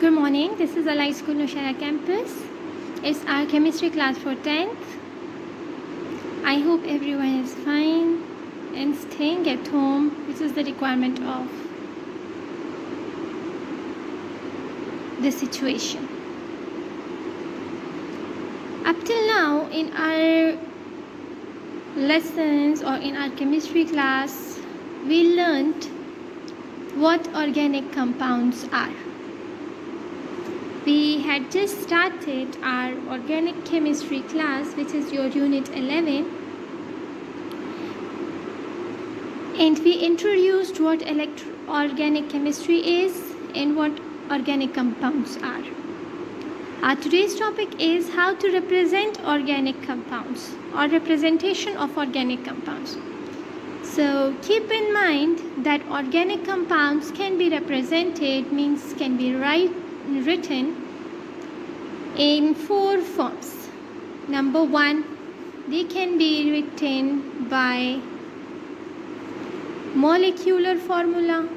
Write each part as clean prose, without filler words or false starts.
Good morning, this is Allied School Nushaira campus. It's our chemistry class for 10th. I hope everyone is fine and staying at home, which is the requirement of the situation. Up till now, in our lessons or in our chemistry class, we learned what organic compounds are. We had just started our organic chemistry class, which is your unit 11, and we introduced what organic chemistry is and what organic compounds are. Our today's topic is how to represent organic compounds or representation of organic compounds. So keep in mind that organic compounds can be represented, means can be written in 4 forms. Number 1, they can be written by molecular formula.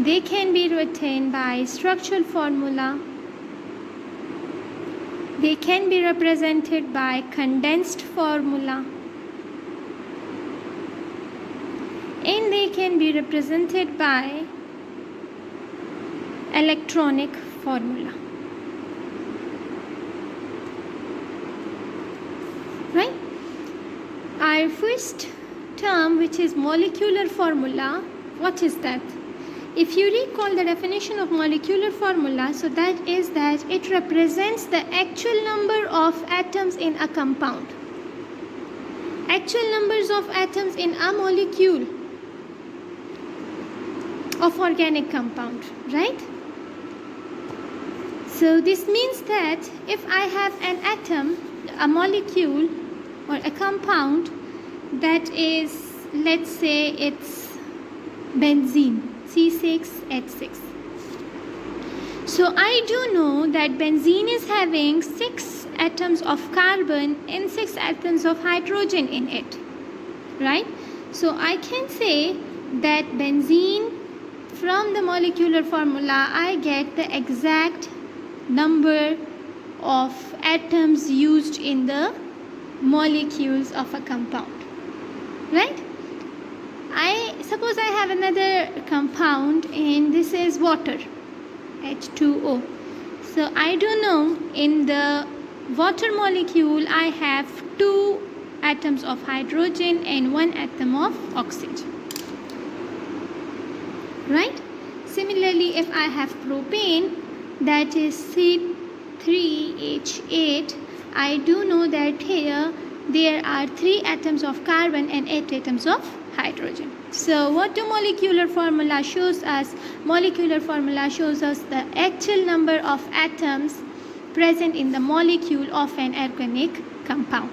They can be written by structural formula. They can be represented by condensed formula. And they can be represented by electronic formula. Right? Our first term, which is molecular formula, what is that? If you recall the definition of molecular formula, so that is that it represents the actual number of atoms in a compound. Actual numbers of atoms in a molecule of organic compound, right? So this means that if I have an atom, a molecule or a compound that is, let's say it's benzene, C6H6. So I do know that benzene is having 6 atoms of carbon and 6 atoms of hydrogen in it, right? So I can say that benzene, from the molecular formula, I get the exact number of atoms used in the molecules of a compound, right? Suppose I have another compound and this is water, H2O. So I do know in the water molecule I have 2 atoms of hydrogen and 1 atom of oxygen, right? Similarly, if I have propane, that is C3H8, I do know that here there are 3 atoms of carbon and 8 atoms of hydrogen. So what do molecular formula shows us? Molecular formula shows us the actual number of atoms present in the molecule of an organic compound.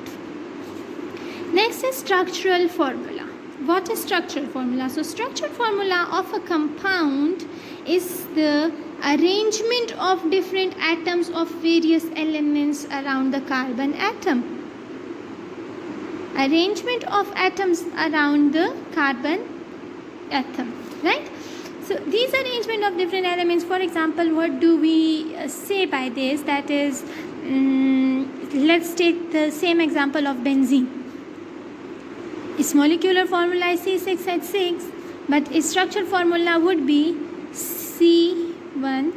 Next is structural formula. What is structural formula? So structural formula of a compound is the arrangement of different atoms of various elements around the carbon atom. Arrangement of atoms around the carbon atom, right? So these arrangement of different elements, for example, what do we say by this? That is, let's take the same example of benzene. Its molecular formula is C6H6, but its structural formula would be C1.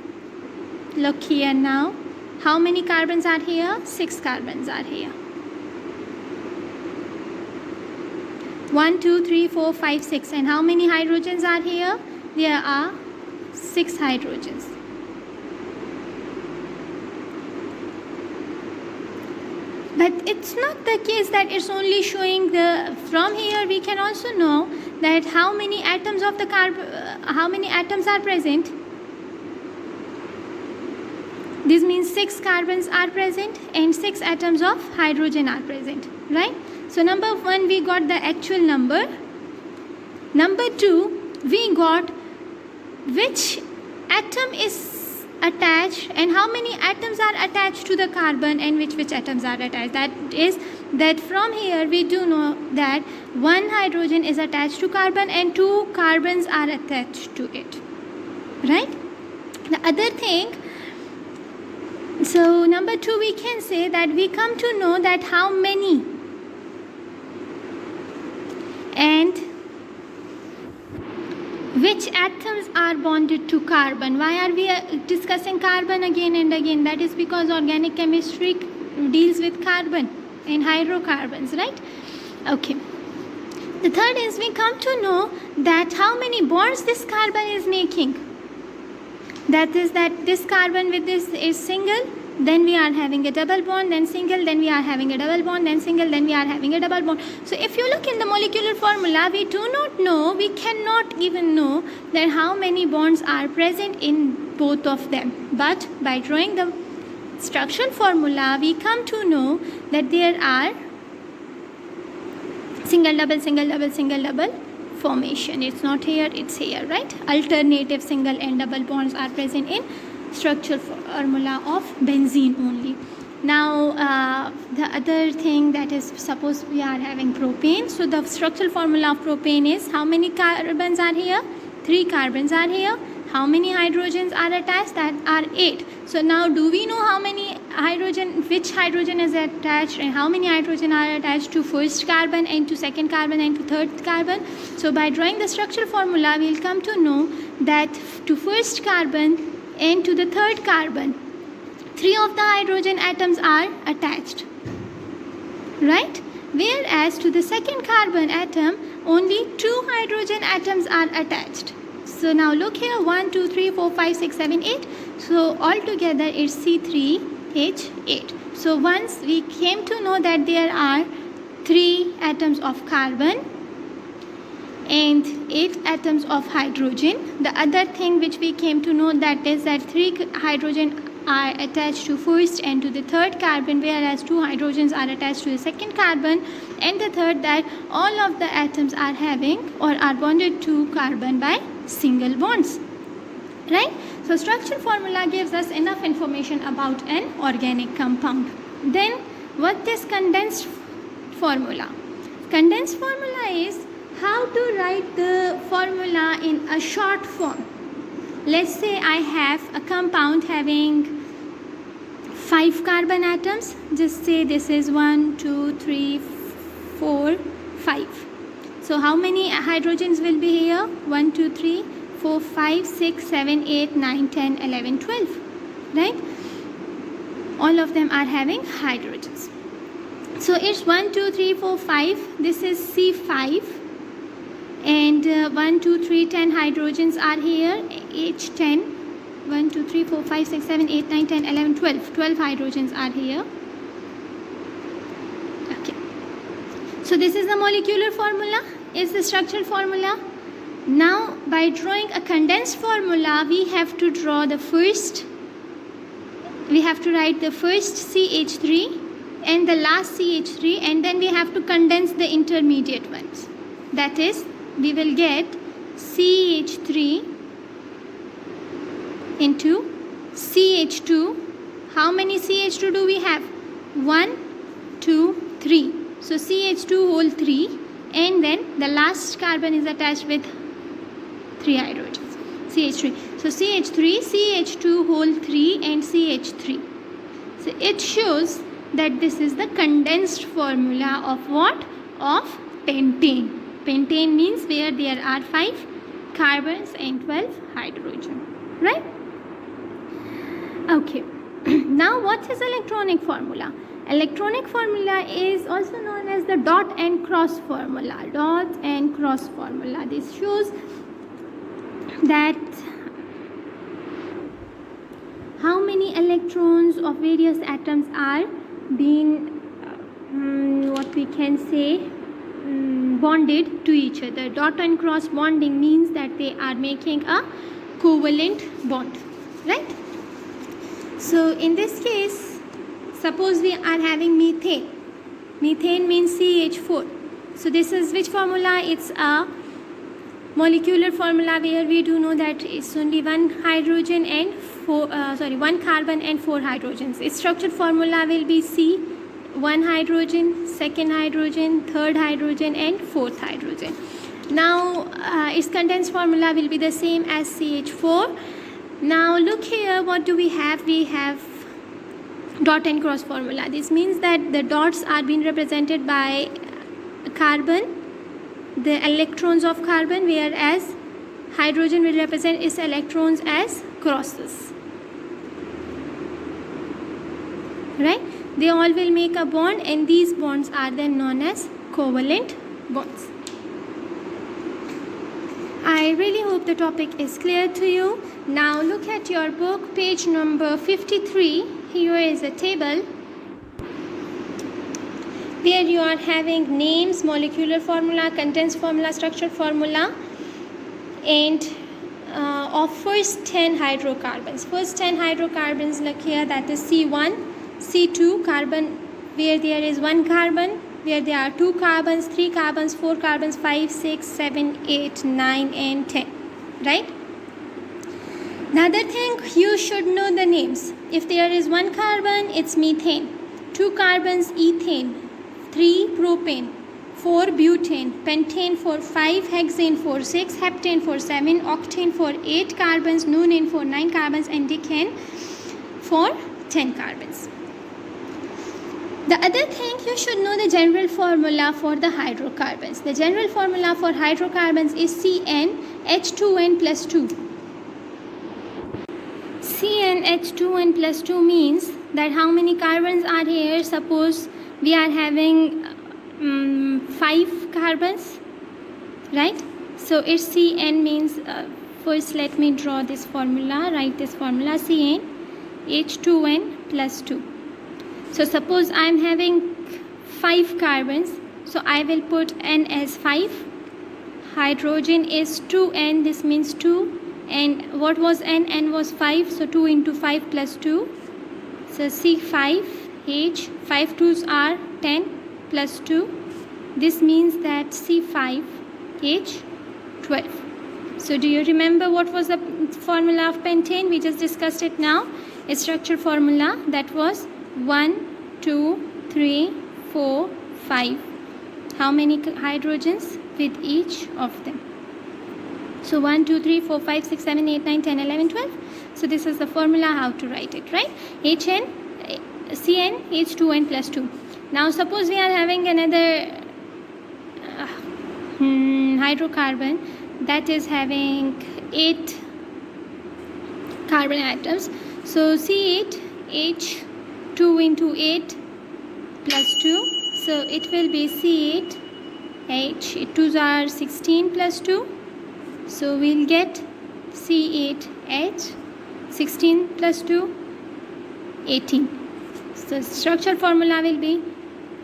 Look here now. How many carbons are here? 6 carbons are here. 1, 2, 3, 4, 5, 6. And how many hydrogens are here? There are 6 hydrogens. But it's not the case that it's only showing from here we can also know that how many atoms of the how many atoms are present. This means 6 carbons are present and 6 atoms of hydrogen are present, right? So number 1, we got the actual number. Number 2, we got which atom is attached and how many atoms are attached to the carbon and which atoms are attached. That is that from here we do know that 1 hydrogen is attached to carbon and 2 carbons are attached to it, right? Other thing, so number 2, we can say that we come to know that how many and which atoms are bonded to carbon. Why are we discussing carbon again and again? That is because organic chemistry deals with carbon and hydrocarbons, right? Okay. The third is we come to know that how many bonds this carbon is making. That is that this carbon with this is single, then we are having a double bond, then single, then we are having a double bond, then single, then we are having a double bond. So if you look in the molecular formula, we do not know, we cannot even know that how many bonds are present in both of them. But by drawing the structural formula, we come to know that there are single double single double single double formation. It's not here, it's here, right? Alternative single and double bonds are present in structural formula of benzene only. Now the other thing, that is, suppose we are having propane. So the structural formula of propane is how many carbons are here? 3 carbons are here. How many hydrogens are attached? That are 8. So now do we know how many hydrogen, which hydrogen is attached and how many hydrogen are attached to first carbon and to second carbon and to third carbon? So by drawing the structural formula, we will come to know that to first carbon and to the third carbon, 3 of the hydrogen atoms are attached, right? Whereas to the second carbon atom, only 2 hydrogen atoms are attached. So now look here, 1, 2, 3, 4, 5, 6, 7, 8. So altogether it's C3H8. So once we came to know that there are 3 atoms of carbon and 8 atoms of hydrogen. The other thing which we came to know, that is that 3 hydrogen are attached to first and to the third carbon, whereas 2 hydrogens are attached to the second carbon, and the third, that all of the atoms are having or are bonded to carbon by single bonds, right? So structural formula gives us enough information about an organic compound. Then what is condensed formula? Condensed formula is how to write the formula in a short form. Let's say I have a compound having 5 carbon atoms. Just say this is 1, 2, 3, 4, 5. So how many hydrogens will be here? 1, 2, 3, 4, 5, 6, 7, 8, 9, 10, 11, 12. Right? All of them are having hydrogens. So it's 1, 2, 3, 4, 5. This is C5. And 1, 2, 3, 10 hydrogens are here. H10. 1, 2, 3, 4, 5, 6, 7, 8, 9, 10, 11, 12. 12 hydrogens are here. Okay. So this is the molecular formula. Is the structural formula. Now by drawing a condensed formula, we have to draw the first, we have to write the first CH3 and the last CH3, and then we have to condense the intermediate ones. That is, we will get CH3 into CH2. How many CH2 do we have? 1, 2, 3. So CH2 whole 3. And then the last carbon is attached with 3 hydrogens, CH3. So CH3, CH2 whole 3 and CH3. So it shows that this is the condensed formula of what? Of pentane. Pentane means where there are 5 carbons and 12 hydrogen. Right? Okay. Now what is electronic formula? Electronic formula is also known as the dot and cross formula. Dot and cross formula. This shows that how many electrons of various atoms are being what we can say bonded to each other. Dot and cross bonding means that they are making a covalent bond, right? So in this case, suppose we are having methane. Methane means CH4. So this is which formula? It's a molecular formula where we do know that it's only 1 hydrogen and 1 carbon and 4 hydrogens. Its structured formula will be C, 1 hydrogen, second hydrogen, third hydrogen and fourth hydrogen. Now its condensed formula will be the same as CH4. Now look here, what do we have? We have dot and cross formula. This means that the dots are being represented by carbon, the electrons of carbon, whereas hydrogen will represent its electrons as crosses. Right? They all will make a bond, and these bonds are then known as covalent bonds. I really hope the topic is clear to you. Now look at your book, page number 53. Here is a table where you are having names, molecular formula, contents formula, structure formula, and of first 10 hydrocarbons. First 10 hydrocarbons, look here, that is C1, C2, carbon where there is one carbon, where there are 2 carbons, 3 carbons, 4 carbons, 5, 6, 7, 8, 9 and 10. Right? Another thing, you should know the names. If there is 1 carbon, it's methane, 2 carbons, ethane, 3 propane, 4 butane, pentane for 5, hexane for 6, heptane for 7, octane for 8 carbons, nonane for 9 carbons and decane for 10 carbons. The other thing, you should know the general formula for the hydrocarbons. The general formula for hydrocarbons is CnH2n plus 2. CnH2n plus 2 means that how many carbons are here? Suppose we are having 5 carbons, right? So its Cn means, first let me draw this formula, write this formula, CnH2n plus 2. So suppose I am having 5 carbons, so I will put N as 5. Hydrogen is 2N, this means 2. And what was N? N was 5, so 2 into 5 plus 2. So C5H, 5 2s are 10 plus 2. This means that C5H12. So do you remember what was the formula of pentane? We just discussed it now. Its structure formula, that was 1, 2, 3, 4, 5. How many hydrogens with each of them? So 1, 2, 3, 4, 5, 6, 7, 8, 9, 10, 11, 12. So this is the formula how to write it, right? Cn, H2n plus 2. Now suppose we are having another hydrocarbon that is having 8 carbon atoms. So C8H2 into 8 plus 2. So it will be C8H. 2s are 16 plus 2. So we'll get C8H, 16 plus 2, 18. So structure formula will be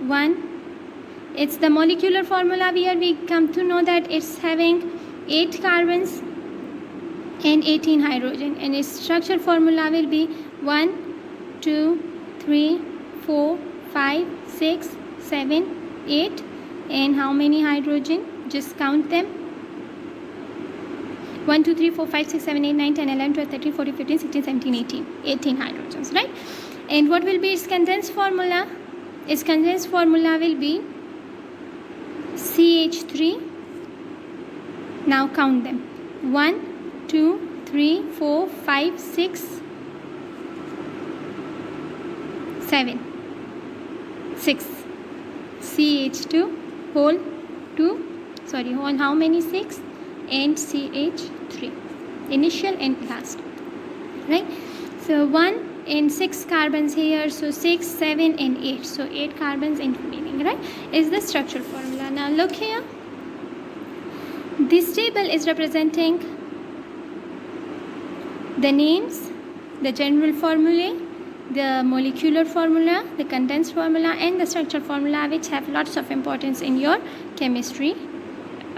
1. It's the molecular formula where we come to know that it's having 8 carbons and 18 hydrogen. And its structure formula will be 1, 2, 3, 4, 5, 6, 7, 8. And how many hydrogen? Just count them. 1, 2, 3, 4, 5, 6, 7, 8, 9, 10, 11, 12, 13, 14, 15, 16, 17, 18. 18 hydrogens, right? And what will be its condensed formula? Its condensed formula will be CH3. Now count them. 1, 2, 3, 4, 5, 6, 7. 6. CH2 whole 2. Sorry, whole how many? 6. And CH3, initial and last, right? So 1 and 6 carbons here, so 6, 7 and 8, so 8 carbons in remaining, right? Is the structure formula. Now look here, this table is representing the names, the general formulae, the molecular formula, the condensed formula and the structure formula, which have lots of importance in your chemistry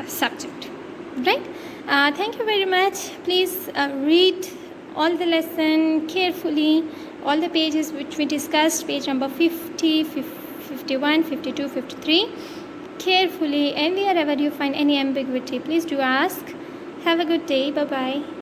subject. Right? Thank you very much. Please read all the lesson carefully, all the pages which we discussed, page number 50, 51, 52, 53, carefully, and wherever you find any ambiguity, please do ask. Have a good day. Bye-bye.